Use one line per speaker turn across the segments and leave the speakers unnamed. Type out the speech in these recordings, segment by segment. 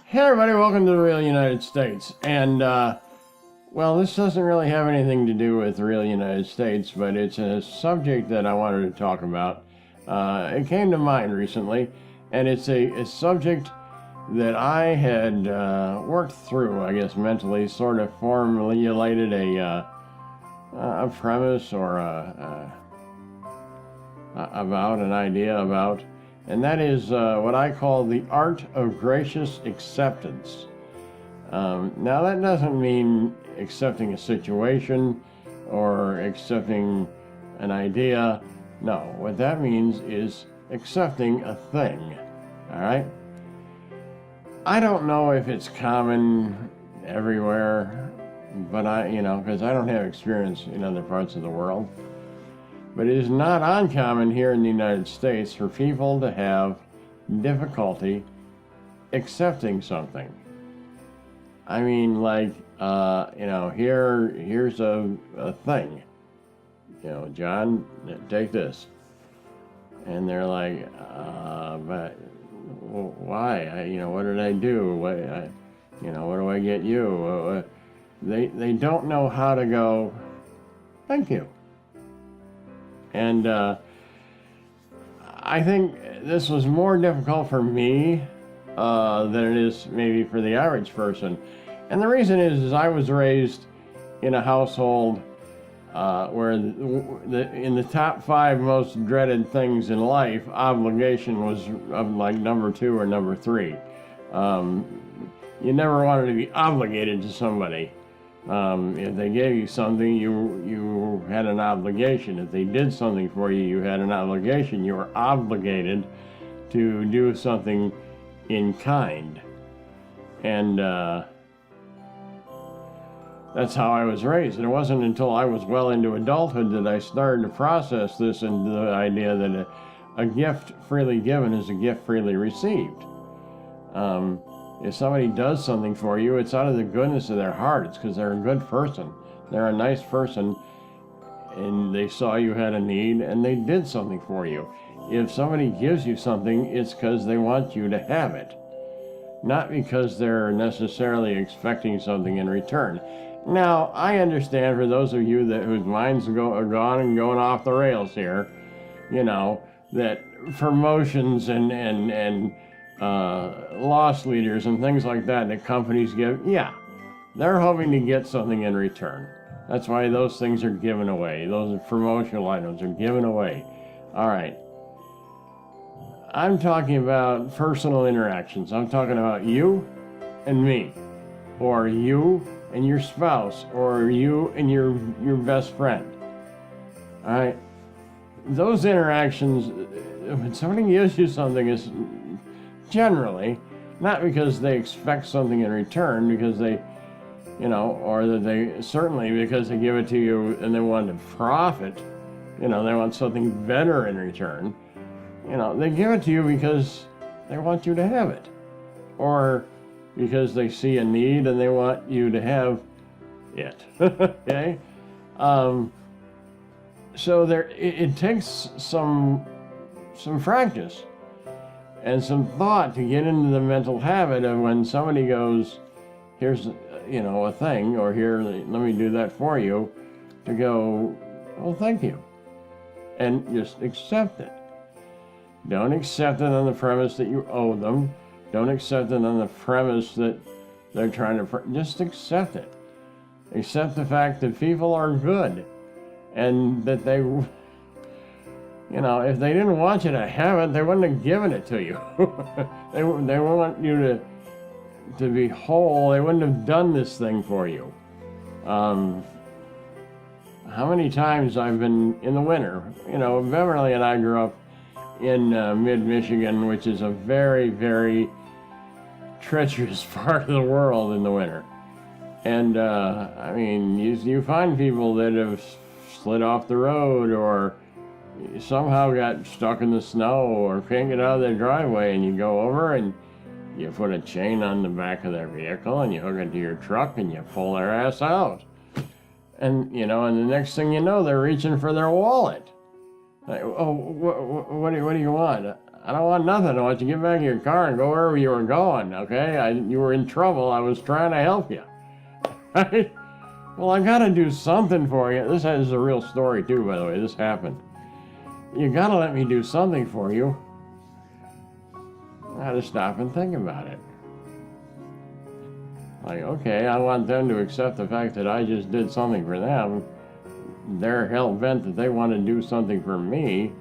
Hey everybody, welcome to the Real United States. And, well, this doesn't really have anything to do with the Real United States, but it's a subject that I wanted to talk about. It came to mind recently, and it's a subject that I had worked through, I guess, mentally, sort of formulated a premise or about an idea about, and that is what I call the art of gracious acceptance. Now, that doesn't mean accepting a situation or accepting an idea. No, what that means is accepting a thing. All right? I don't know if it's common everywhere, but because I don't have experience in other parts of the world. But it is not uncommon here in the United States for people to have difficulty accepting something. I mean, like, here's a thing. John, take this. And they're like, but why? What did I do? What do I get you? They don't know how to go, thank you. And I think this was more difficult for me than it is maybe for the average person. And the reason is I was raised in a household where in the top 5 most dreaded things in life, obligation was like number 2 or number 3. You never wanted to be obligated to somebody. If they gave you something, you had an obligation. If they did something for you, you had an obligation. You were obligated to do something in kind. And that's how I was raised. And it wasn't until I was well into adulthood that I started to process this into the idea that a gift freely given is a gift freely received. If somebody does something for you, it's out of the goodness of their heart. It's because they're a good person. They're a nice person, and they saw you had a need, and they did something for you. If somebody gives you something, it's because they want you to have it, not because they're necessarily expecting something in return. Now, I understand for those of you whose minds are gone and going off the rails here, that promotions and loss leaders and things like that companies give, they're hoping to get something in return. That's why those things are given away. Those promotional items are given away. All right. I'm talking about personal interactions. I'm talking about you and me, or you and your spouse, or you and your best friend. All right. Those interactions, when somebody gives you something, is generally not because they expect something in return, because they, or that they certainly because they give it to you and they want to profit, they want something better in return. They give it to you because they want you to have it, or because they see a need and they want you to have it. Okay? So it takes some practice and some thought to get into the mental habit of when somebody goes, here's, a thing, or here, let me do that for you, to go, well, thank you. And just accept it. Don't accept it on the premise that you owe them. Don't accept it on the premise that they're trying to, just accept it. Accept the fact that people are good and that they, if they didn't want you to have it, they wouldn't have given it to you. They want you to be whole. They wouldn't have done this thing for you. How many times I've been in the winter, Beverly and I grew up in mid-Michigan, which is a very, very treacherous part of the world in the winter. And, you find people that have slid off the road or somehow got stuck in the snow or can't get out of their driveway, and you go over and you put a chain on the back of their vehicle and you hook it to your truck and you pull their ass out. And, and the next thing you know, they're reaching for their wallet. Like, oh, what do you want? I don't want nothing. I want you to get back in your car and go wherever you were going, okay? You were in trouble. I was trying to help you. Right? Well, I gotta do something for you. This is a real story, too, by the way. This happened. You gotta let me do something for you. I had to stop and think about it. Like, okay, I want them to accept the fact that I just did something for them. They're hell-bent that they want to do something for me.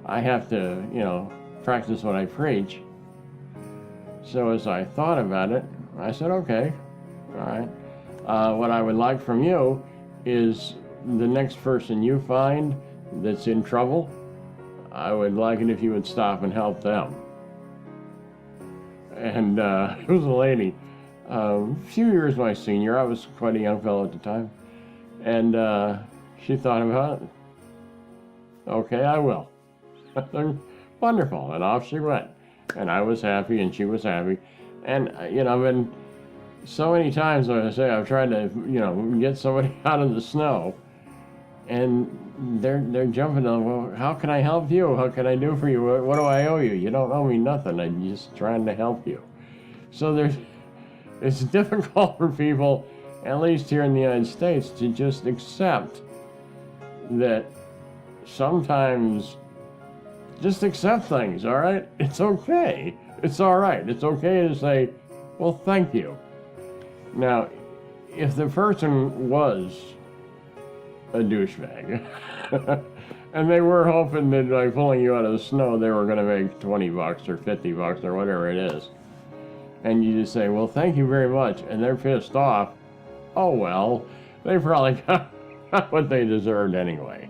I have to, practice what I preach. So as I thought about it, I said, okay, all right. What I would like from you is the next person you find that's in trouble, I would like it if you would stop and help them. And it was a lady, a few years my senior. I was quite a young fellow at the time. And she thought about it. Okay, I will. Wonderful. And off she went. And I was happy and she was happy. And, I've been so many times, like I say, I've tried to, get somebody out of the snow. And they're jumping on, well, how can I help you? How can I do for you? What do I owe you? You don't owe me nothing. I'm just trying to help you. So it's difficult for people, at least here in the United States, to just accept that sometimes just accept things, all right? It's okay. It's all right. It's okay to say, well, thank you. Now, if the person was a douchebag, and they were hoping that by pulling you out of the snow, they were going to make $20 or $50 or whatever it is, and you just say, well, thank you very much, and they're pissed off, oh, well, they probably got what they deserved anyway.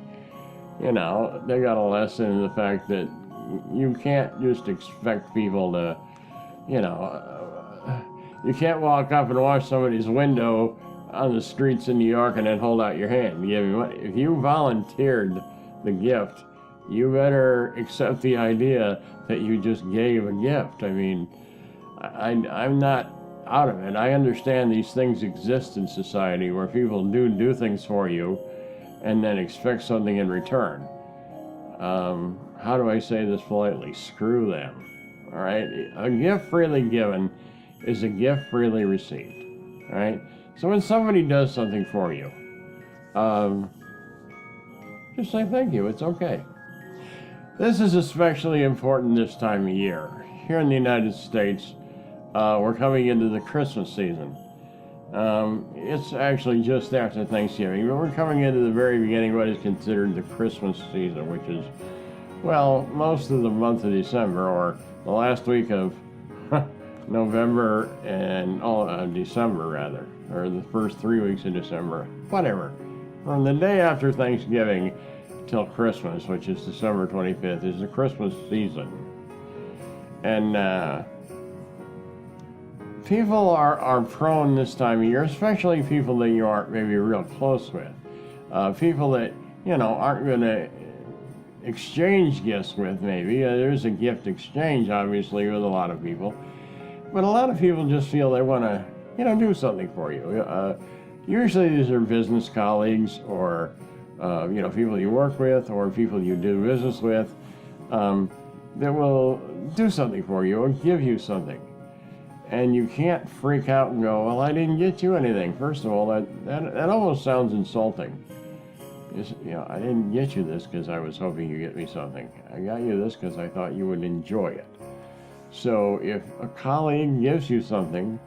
They got a lesson in the fact that you can't just expect people to, you can't walk up and wash somebody's window on the streets in New York and then hold out your hand and give me money. If you volunteered the gift, you better accept the idea that you just gave a gift. I mean, I'm not out of it. I understand these things exist in society where people do things for you and then expect something in return. How do I say this politely? Screw them. All right? A gift freely given is a gift freely received. All right? So when somebody does something for you, just say thank you. It's okay. This is especially important this time of year. Here in the United States, we're coming into the Christmas season. It's actually just after Thanksgiving, but we're coming into the very beginning of what is considered the Christmas season, which is, well, most of the month of December, or the last week of November and all of December, rather, or the first 3 weeks of December, whatever. From the day after Thanksgiving till Christmas, which is December 25th, is the Christmas season. And people are prone this time of year, especially people that you aren't maybe real close with. People that, aren't going to exchange gifts with, maybe. There's a gift exchange, obviously, with a lot of people. But a lot of people just feel they want to, do something for you. Usually these are business colleagues or, people you work with or people you do business with that will do something for you or give you something. And you can't freak out and go, well, I didn't get you anything. First of all, that almost sounds insulting. I didn't get you this because I was hoping you'd get me something. I got you this because I thought you would enjoy it. So if a colleague gives you something,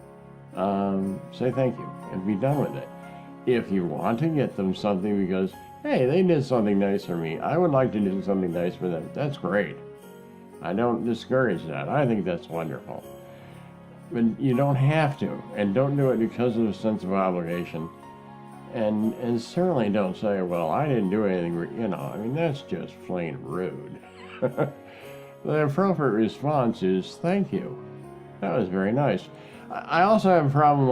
say thank you and be done with it. If you want to get them something because, hey, they did something nice for me, I would like to do something nice for them, that's great. I don't discourage that. I think that's wonderful. But you don't have to, and don't do it because of a sense of obligation. And certainly don't say, well, I didn't do anything, that's just plain rude. The appropriate response is, thank you. That was very nice. I also have a problem,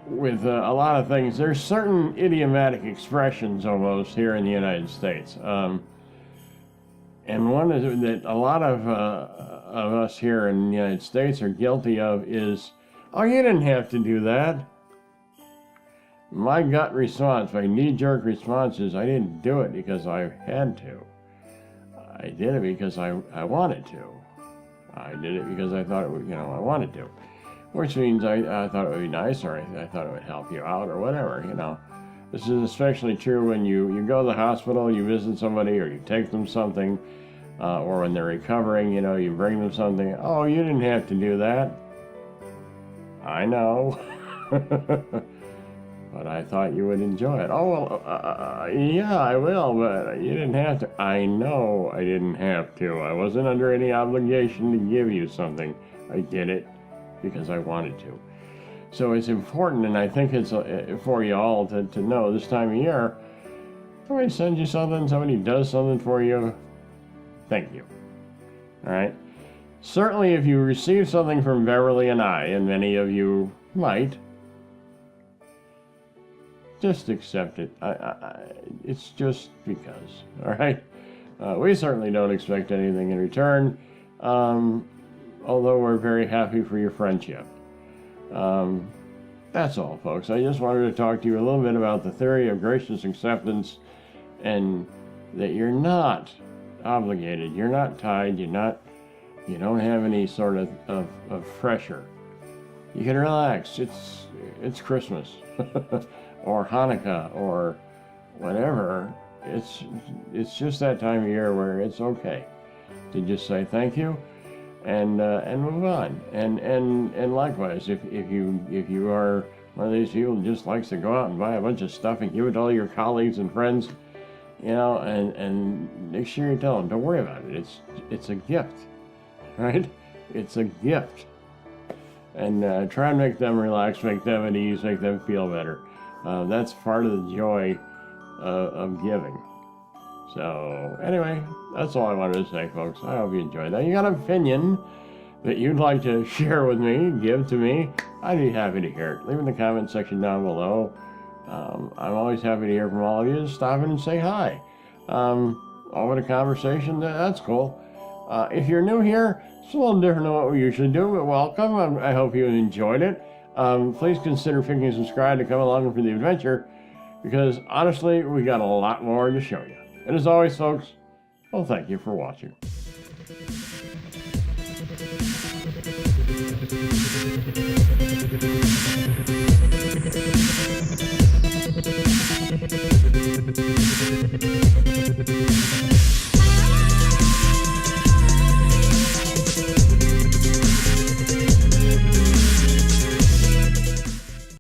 with a lot of things. There's certain idiomatic expressions almost here in the United States. And one is that a lot of us here in the United States are guilty of is, oh, you didn't have to do that. My gut response, my knee-jerk response is, I didn't do it because I had to. I did it because I wanted to. I did it because I thought it would, I wanted to. Which means I thought it would be nice, or I thought it would help you out, or whatever, This is especially true when you go to the hospital, you visit somebody, or you take them something, or when they're recovering, you bring them something. Oh, you didn't have to do that. I know. But I thought you would enjoy it. Oh, well, yeah, I will, but you didn't have to. I know I didn't have to. I wasn't under any obligation to give you something. I did it because I wanted to. So it's important, and I think it's for you all to know this time of year, somebody sends you something, somebody does something for you, thank you. All right? Certainly if you receive something from Beverly and I, and many of you might, just accept it. It's just because, all right? We certainly don't expect anything in return, although we're very happy for your friendship. That's all, folks. I just wanted to talk to you a little bit about the theory of gracious acceptance, and that you're not obligated, you're not tied, you don't have any sort of pressure. You can relax. It's Christmas. Or Hanukkah, or whatever. It's just that time of year where it's okay to just say thank you, and move on. And likewise, if you are one of these people who just likes to go out and buy a bunch of stuff and give it to all your colleagues and friends, and make sure you tell them, don't worry about it. It's a gift, right? It's a gift, and try and make them relax, make them at ease, make them feel better. That's part of the joy of giving. So anyway, that's all I wanted to say, folks. I hope you enjoyed that. You got an opinion that you'd like to share with me, give to me, I'd be happy to hear it. Leave it in the comment section down below. I'm always happy to hear from all of you. Just stop in and say hi. Over the conversation, that's cool. If you're new here, it's a little different than what we usually do, but welcome. I hope you enjoyed it. Please consider clicking subscribe to come along for the adventure, because honestly, we got a lot more to show you. And as always, folks, well, thank you for watching.